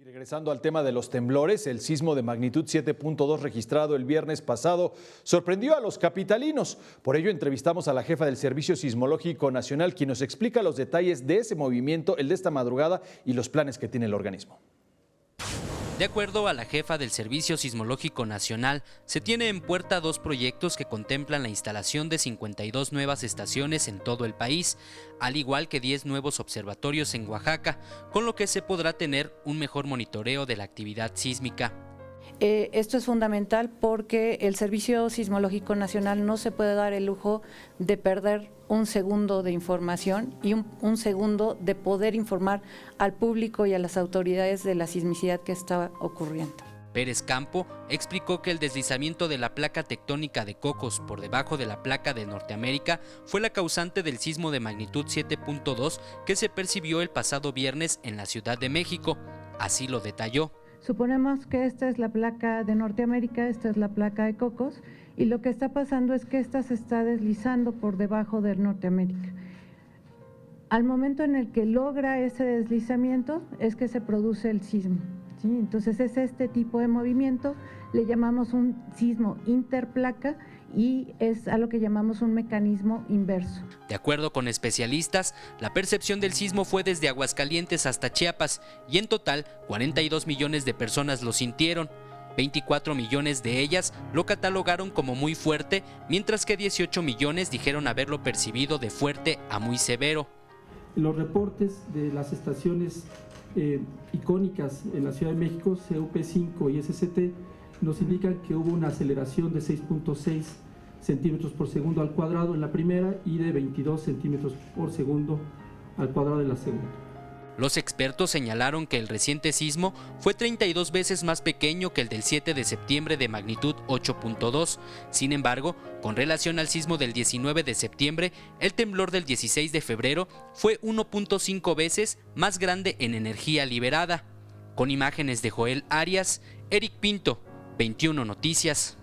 Regresando al tema de los temblores, el sismo de magnitud 7.2 registrado el viernes pasado sorprendió a los capitalinos. Por ello entrevistamos a la jefa del Servicio Sismológico Nacional, quien nos explica los detalles de ese movimiento, el de esta madrugada y los planes que tiene el organismo. De acuerdo a la jefa del Servicio Sismológico Nacional, se tiene en puerta 2 proyectos que contemplan la instalación de 52 nuevas estaciones en todo el país, al igual que 10 nuevos observatorios en Oaxaca, con lo que se podrá tener un mejor monitoreo de la actividad sísmica. Esto es fundamental porque el Servicio Sismológico Nacional no se puede dar el lujo de perder un segundo de información y un segundo de poder informar al público y a las autoridades de la sismicidad que está ocurriendo. Pérez Campo explicó que el deslizamiento de la placa tectónica de Cocos por debajo de la placa de Norteamérica fue la causante del sismo de magnitud 7.2 que se percibió el pasado viernes en la Ciudad de México. Así lo detalló. Suponemos que esta es la placa de Norteamérica, esta es la placa de Cocos, y lo que está pasando es que esta se está deslizando por debajo de Norteamérica. Al momento en el que logra ese deslizamiento es que se produce el sismo, ¿sí? Entonces es este tipo de movimiento, le llamamos un sismo interplaca y es a lo que llamamos un mecanismo inverso. De acuerdo con especialistas, la percepción del sismo fue desde Aguascalientes hasta Chiapas y en total 42 millones de personas lo sintieron. 24 millones de ellas lo catalogaron como muy fuerte, mientras que 18 millones dijeron haberlo percibido de fuerte a muy severo. Los reportes de las estaciones icónicas en la Ciudad de México, CUP5 y SCT, nos indican que hubo una aceleración de 6.6 centímetros por segundo al cuadrado en la primera y de 22 centímetros por segundo al cuadrado en la segunda. Los expertos señalaron que el reciente sismo fue 32 veces más pequeño que el del 7 de septiembre de magnitud 8.2. Sin embargo, con relación al sismo del 19 de septiembre, el temblor del 16 de febrero fue 1.5 veces más grande en energía liberada. Con imágenes de Joel Arias, Eric Pinto, 21 Noticias.